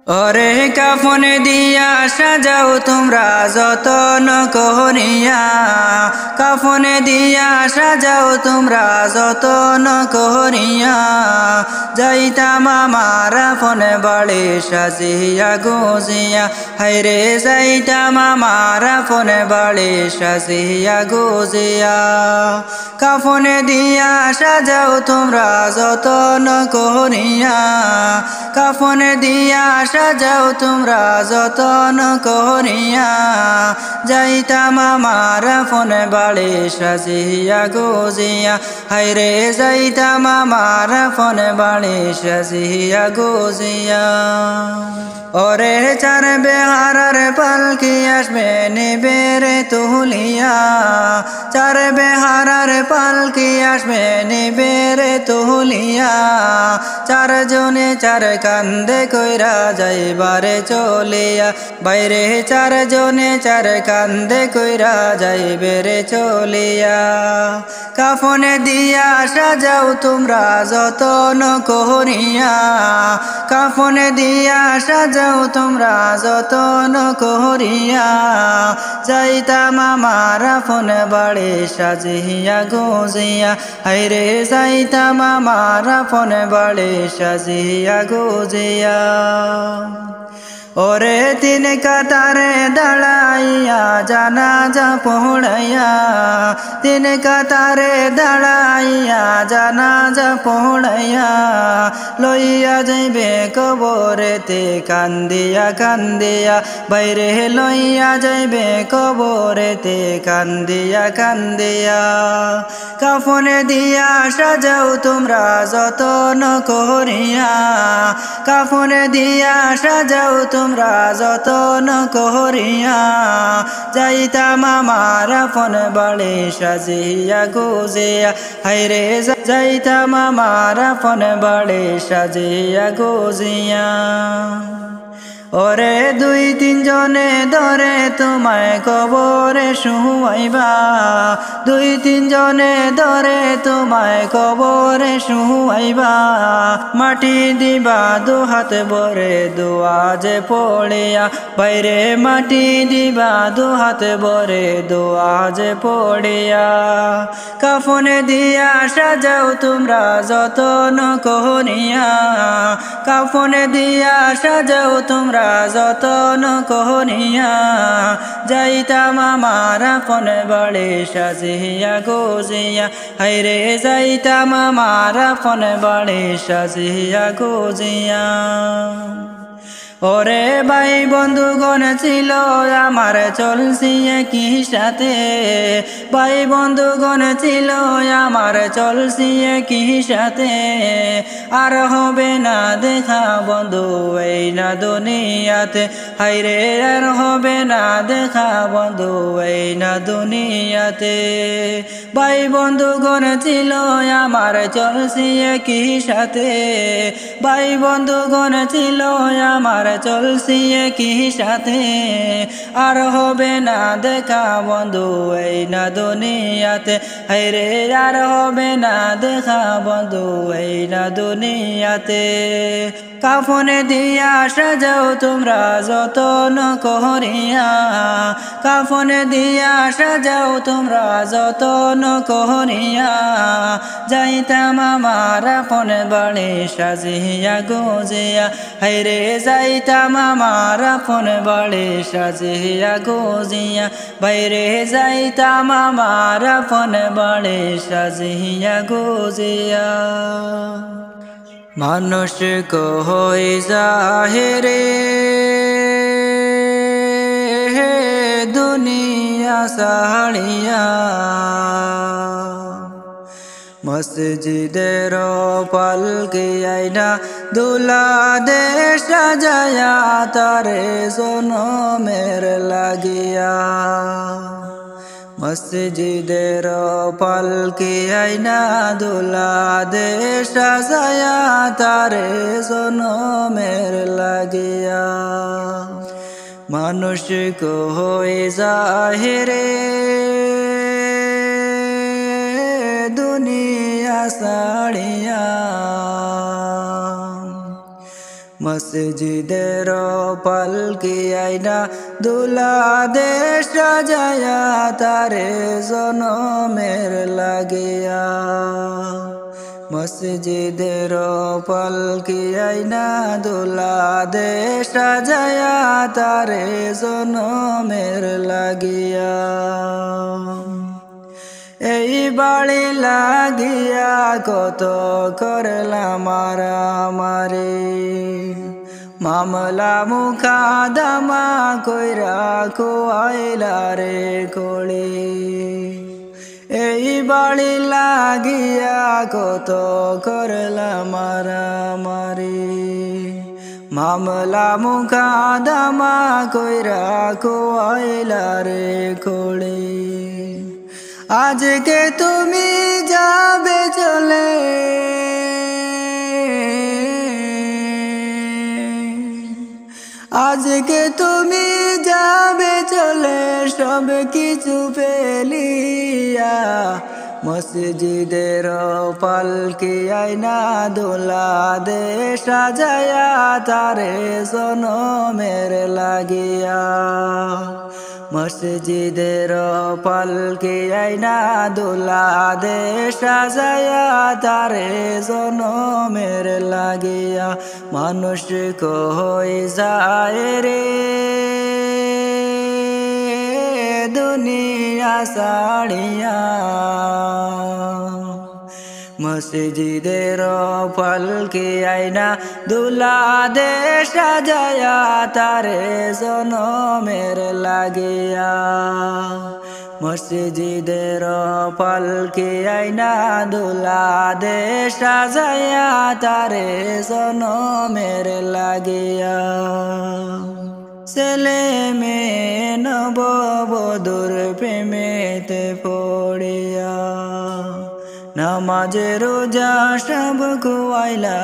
ওরে কাফনে দিয়া সাজাও তোমরা যতন করিয়া, কাফনে দিয়া সাজাও তোমরা যতন করিয়া। যাইতাম আমার ফনে বাড়ি সাজিয়া গুজিয়া, হাইরে যাইতাম আমার ফনে বাড়ি সাজিয়া গুজিয়া। কাফনে দিয়া সাজাও তোমরা যতন করিয়া, কাফনে দিয়া সাজাও তোমরা যতন করিয়া। যাইতাম আমার ফনে বাড়ি সাজিয়া গুজিয়া, হাইরে যাইতাম আমার ফনে বাড়ি সাজিয়া গুজিয়া। ওরে চার বেহারার পালকি আসবে নিবে রে তুলিয়া, চার বেহারার পালকি আসবে নিবে রে তুলিয়া। চারজনে চার কান্দে কইরা যাইবারে চলিয়া, বাইরে চারজনে চার কান্দে কইরা যাইবে রে চলিয়া। কাফনে দিয়া সাজাও তোমরা যতন করিয়া, কাফনে দিয়া সাজাও তোমরা যতন করিয়া। যাইতাম আমার ফনে বাড়ি সাজিয়া গুজিয়া, হাইরে যাইতাম আমার ফনে বাড়ি সাজিয়া গুজিয়া। ওরে তিন কাতারে দাঁড়াইয়া জানাজা পড়াইয়া, তিন কাতারে দাঁড়াইয়া জানাজা পড়াইয়া। লইয়া যাইবে কবরেতে কান্দিয়া কান্দিয়া, বাইরে লইয়া যাইবে কবরেতে কান্দিয়া কান্দিয়া। কাফনে দিয়া সাজাও তোমরা যতন করিয়া, কাফনে দিয়া সাজাও তোমরা যতন করিয়া। যাইতাম আমার ফনে বাড়ি সাজিয়া গুজিয়া, হাইরে যাইতাম আমার ফনে বাড়ি সাজিয়া গুজিয়া। ওরে দুই তিনজনে ধরে তোমায় কবরে শুয়াইবা, দুই তিনজনে ধরে তোমায় কবরে শুয়াইবা। মাটি দিবা দু হাত ভরে দুয়াজে পড়িয়া, বাইরে মাটি দিবা দু হাত ভরে দুয়াজে পড়িয়া। কাফনে দিয়া সাজাও তোমরা যতন করিয়া, কাফনে দিয়া সাজাও তোমরা যতন করিয়া। যাইতাম আমার ফনে বাড়ি সাজিয়া গুজিয়া, হাইরে যাইতাম আমার ফনে বাড়ি সাজিয়া গুজিয়া। ওরে ভাই বন্ধুগণ ছিল আমার চলছি একই সাথে, ভাই বন্ধুগণ ছিল আমার চলছি একই সাথে। আর হবে না দেখা বন্ধু এই না দুনিয়াতে, হাইরে আর হবে না দেখা বন্ধু এই না দুনিয়াতে। ভাই বন্ধুগণ ছিল আমার চলছি একই সাথে, ভাই বন্ধুগণ ছিল আমার চলছি একই সাথে। আর হবে না দেখা বন্ধু এই না দুনিয়াতে, হাইরে আর হবে না দেখা বন্ধু এই না দুনিয়াতে। কাফনে দিয়া সাজাও তোমরা যতন করিয়া, কাফনে দিয়া সাজাও তোমরা যতন করিয়া। যাইতাম আমার ফনে বাড়ি সাজিয়া গুজিয়া, হাইরে যাইতাম আমার ফনে বাড়ি সাজিয়া গুজিয়া, বাইরে যাইতাম আমার ফনে বাড়ি সাজিয়া গুজিয়া। মানুষ কই জাহেরে দুনিয়া ছাড়িয়া, মসজিদের পালকি আইনা দুলা দে সাজায়া তারে জনমের লাগিয়া। মসজিদের পালকি আইনা দুলা দে সাজায়া তারে জনমের লাগিয়া। মানুষ কই জাহেরে দুনিয়া ছাড়িয়া, মসজিদের পালকি আইনা দুলা দে সাজায়া তারে জনমের লাগিয়া মসজিদের পালকি আইনা দুলা দে সাজায়া তারে জনমের লাগিয়া এই বাড়ি লাগিয়া কত করলাম মারামারি মামলা মুকাদমা কইরা কোয়াইলা রে কোড়ি এই বাড়ি লাগিয়া কত করলাম মারামারি মামলা মুকাদমা কইরা কোয়াইলা রে কোড়ি আজকে তুমি যাবে চলে আজকে তুমি যাবে চলে সব কিছু ফেলিয়া মসজিদের পালকি আইনা দোলা দে সাজায়া তারে জনমের লাগিয়া মসজিদের পালকি আইনা দোলা দে সাজায়া তারে জনমের লাগিয়া মানুষ কই যায় রে দুনিয়া সাড়িয়া মসজিদের পালকি আইনা দুলা দে সাজায়া তারে জনমের লাগিয়া মসজিদের পালকি আইনা দুলা দে সাজায়া তারে জনমের লাগিয়া ছেলে মেয়ে নববধূর প্রেমেতে পড়িয়া নামাজ রোজা সব কুয়াইলা